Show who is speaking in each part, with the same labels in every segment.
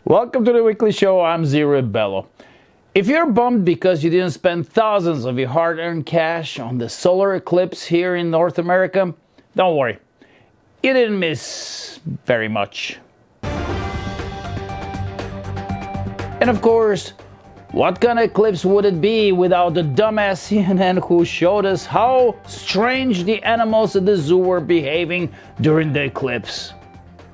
Speaker 1: Welcome to the weekly show. I'm Zero Bello. If you're bummed because you didn't spend thousands of your hard-earned cash on the solar eclipse here in North America, don't worry. You didn't miss very much. And of course, what kind of eclipse would it be without the dumbass CNN who showed us how strange the animals at the zoo were behaving during the eclipse?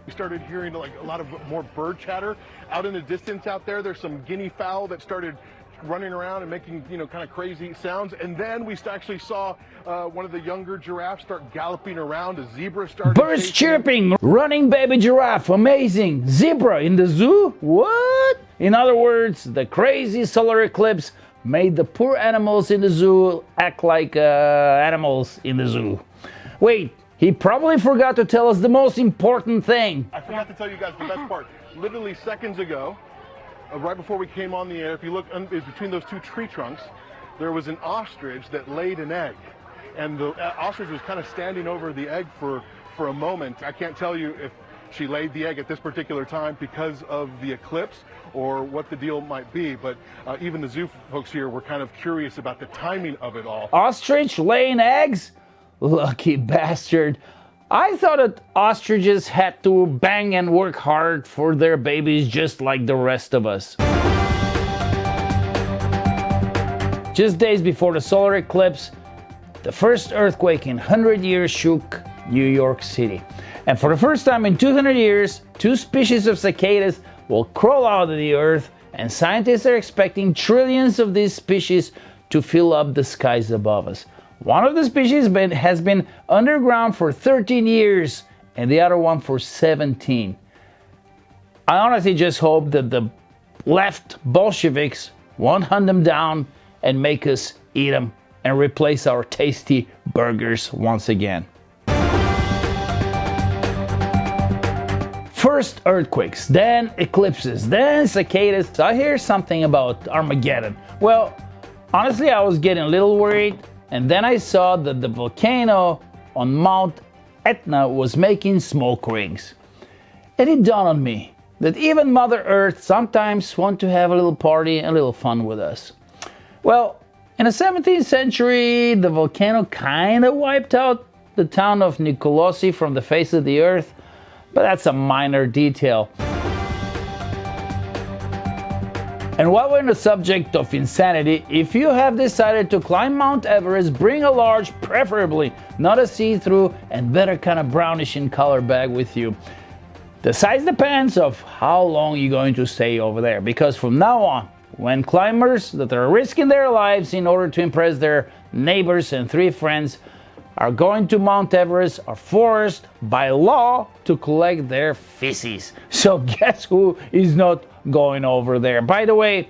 Speaker 2: We started hearing like a lot of more bird chatter out in the distance out there. There's some guinea fowl that started running around and making, kind of crazy sounds. And then we actually saw one of the younger giraffes start galloping around. A zebra started
Speaker 1: Birds chirping, running baby giraffe, amazing. Zebra in the zoo? What? In other words, the crazy solar eclipse made the poor animals in the zoo act like animals in the zoo. Wait. He probably forgot to tell us the most important thing.
Speaker 2: I forgot to tell you guys the best part. Literally seconds ago, right before we came on the air, if you look between those two tree trunks, there was an ostrich that laid an egg. And the ostrich was kind of standing over the egg for a moment. I can't tell you if she laid the egg at this particular time because of the eclipse or what the deal might be, but even the zoo folks here were kind of curious about the timing of it all.
Speaker 1: Ostrich laying eggs? Lucky bastard. I thought that ostriches had to bang and work hard for their babies just like the rest of us. Just days before the solar eclipse, the first earthquake in 100 years shook New York City. And for the first time in 200 years, two species of cicadas will crawl out of the earth, and scientists are expecting trillions of these species to fill up the skies above us. One of the species has been underground for 13 years and the other one for 17. I honestly just hope that the left Bolsheviks won't hunt them down and make us eat them and replace our tasty burgers once again. First earthquakes, then eclipses, then cicadas. I hear something about Armageddon. Well, honestly, I was getting a little worried. And then I saw that the volcano on Mount Etna was making smoke rings. And it dawned on me that even Mother Earth sometimes wants to have a little party and a little fun with us. Well, in the 17th century, the volcano kind of wiped out the town of Nicolosi from the face of the earth, but that's a minor detail. And while we're on the subject of insanity, if you have decided to climb Mount Everest, bring a large, preferably not a see-through and better kind of brownish in color bag with you. The size depends of how long you're going to stay over there, because from now on, when climbers that are risking their lives in order to impress their neighbors and 3 friends are going to Mount Everest are forced by law to collect their feces. So guess who is not going over there? By the way,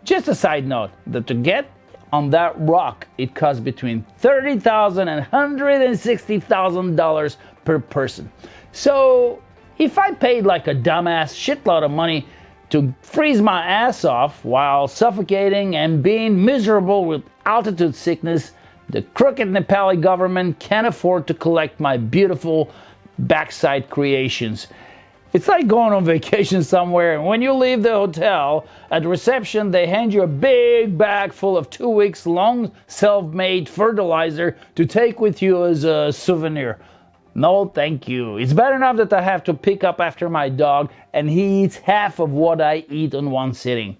Speaker 1: just a side note, that to get on that rock, it costs between $30,000 and $160,000 per person. So if I paid like a dumbass shitload of money to freeze my ass off while suffocating and being miserable with altitude sickness, the crooked Nepali government can't afford to collect my beautiful backside creations. It's like going on vacation somewhere, and when you leave the hotel, at the reception they hand you a big bag full of 2 weeks long self-made fertilizer to take with you as a souvenir. No, thank you. It's bad enough that I have to pick up after my dog, and he eats half of what I eat in one sitting.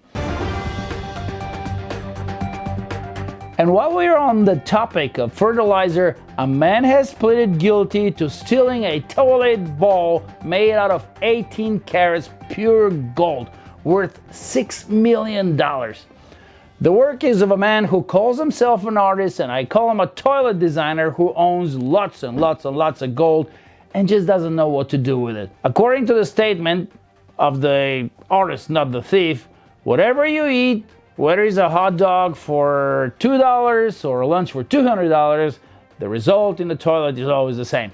Speaker 1: And while we're on the topic of fertilizer, a man has pleaded guilty to stealing a toilet bowl made out of 18 carats pure gold, worth $6 million. The work is of a man who calls himself an artist, and I call him a toilet designer who owns lots and lots and lots of gold and just doesn't know what to do with it. According to the statement of the artist, not the thief, whatever you eat, whether it's a hot dog for $2 or a lunch for $200, the result in the toilet is always the same.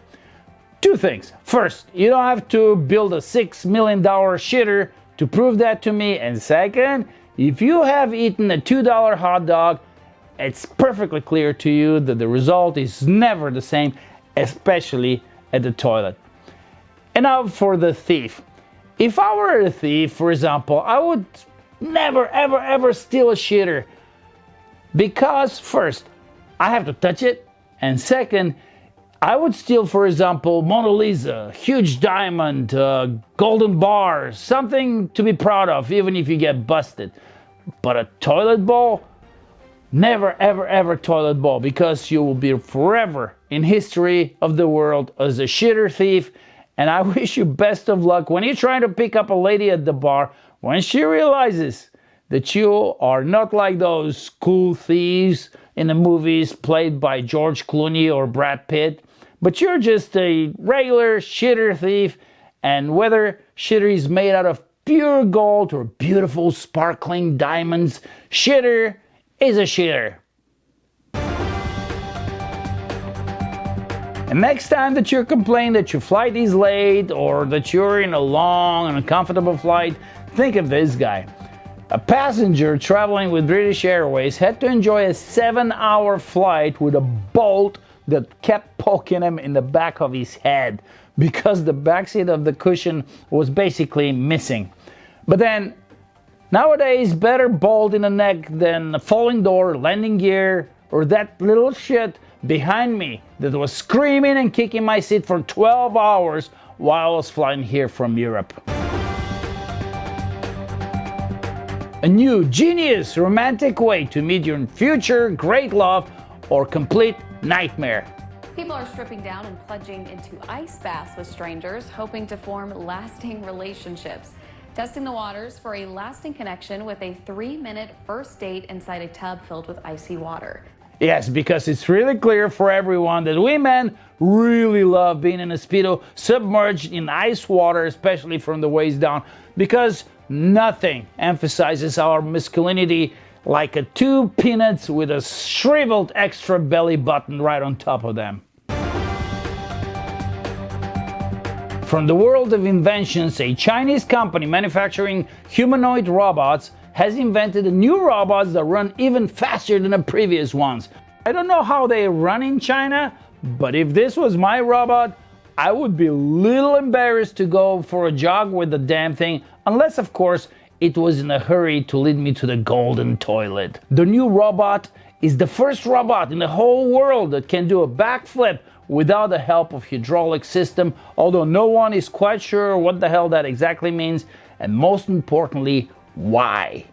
Speaker 1: 2 things. First, you don't have to build a $6 million shitter to prove that to me. And second, if you have eaten a $2 hot dog, it's perfectly clear to you that the result is never the same, especially at the toilet. And now for the thief. If I were a thief, for example, I would never, ever, ever steal a shitter. Because first, I have to touch it, and second, I would steal, for example, Mona Lisa, huge diamond, golden bar, something to be proud of, even if you get busted. But a toilet bowl? Never, ever, ever toilet bowl, because you will be forever in history of the world as a shitter thief. And I wish you best of luck when you're trying to pick up a lady at the bar, when she realizes that you are not like those cool thieves in the movies played by George Clooney or Brad Pitt, but you're just a regular shitter thief. And whether shitter is made out of pure gold or beautiful sparkling diamonds, shitter is a shitter. And next time that you're complaining that your flight is late or that you're in a long and uncomfortable flight, think of this guy. A passenger traveling with British Airways had to enjoy a 7-hour flight with a bolt that kept poking him in the back of his head because the backseat of the cushion was basically missing. But then, nowadays, better bolt in the neck than a falling door, landing gear, or that little shit behind me that was screaming and kicking my seat for 12 hours while I was flying here from Europe. A new, genius, romantic way to meet your future great love or complete nightmare.
Speaker 3: People are stripping down and plunging into ice baths with strangers, hoping to form lasting relationships. Testing the waters for a lasting connection with a 3-minute first date inside a tub filled with icy water.
Speaker 1: Yes, because it's really clear for everyone that we men really love being in a Speedo submerged in ice water, especially from the waist down, because nothing emphasizes our masculinity like 2 peanuts with a shriveled extra belly button right on top of them. From the world of inventions, a Chinese company manufacturing humanoid robots has invented new robots that run even faster than the previous ones. I don't know how they run in China, but if this was my robot, I would be a little embarrassed to go for a jog with the damn thing, unless of course it was in a hurry to lead me to the golden toilet. The new robot is the first robot in the whole world that can do a backflip without the help of hydraulic system, although no one is quite sure what the hell that exactly means, and most importantly, why.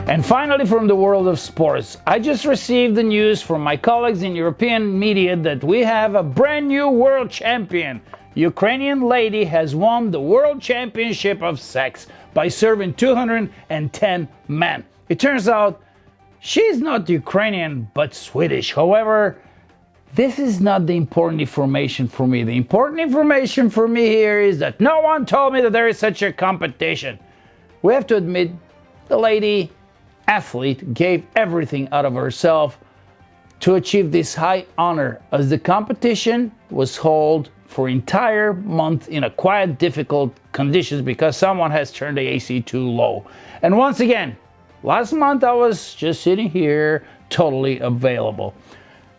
Speaker 1: And finally, from the world of sports, I just received the news from my colleagues in European media that we have a brand new world champion. Ukrainian lady has won the world championship of sex by serving 210 men. It turns out she's not Ukrainian but Swedish. However, this is not the important information for me. The important information for me here is that no one told me that there is such a competition. We have to admit, the lady athlete gave everything out of herself to achieve this high honor, as the competition was held for an entire month in a quite difficult conditions because someone has turned the AC too low. And once again, last month I was just sitting here totally available.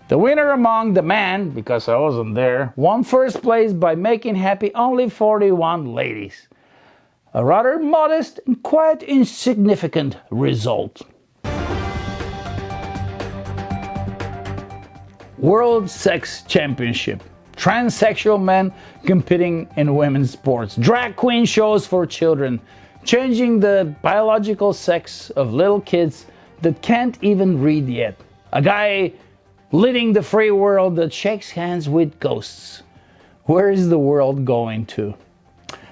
Speaker 1: The winner among the men, because I wasn't there, won first place by making happy only 41 ladies. A rather modest and quite insignificant result. World Sex Championship. Transsexual men competing in women's sports. Drag queen shows for children. Changing the biological sex of little kids that can't even read yet. A guy leading the free world that shakes hands with ghosts. Where is the world going to?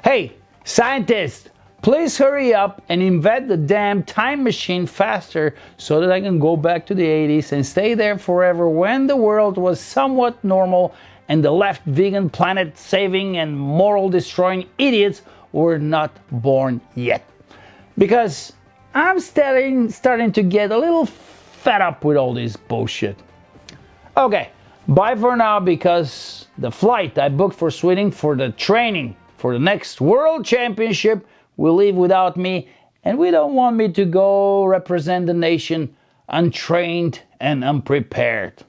Speaker 1: Hey, scientists, please hurry up and invent the damn time machine faster so that I can go back to the 80s and stay there forever when the world was somewhat normal and the left vegan planet saving and moral destroying idiots were not born yet. Because I'm starting to get a little fed up with all this bullshit. Okay, bye for now, because the flight I booked for Sweden for the training for the next World Championship will leave without me, and we don't want me to go represent the nation untrained and unprepared.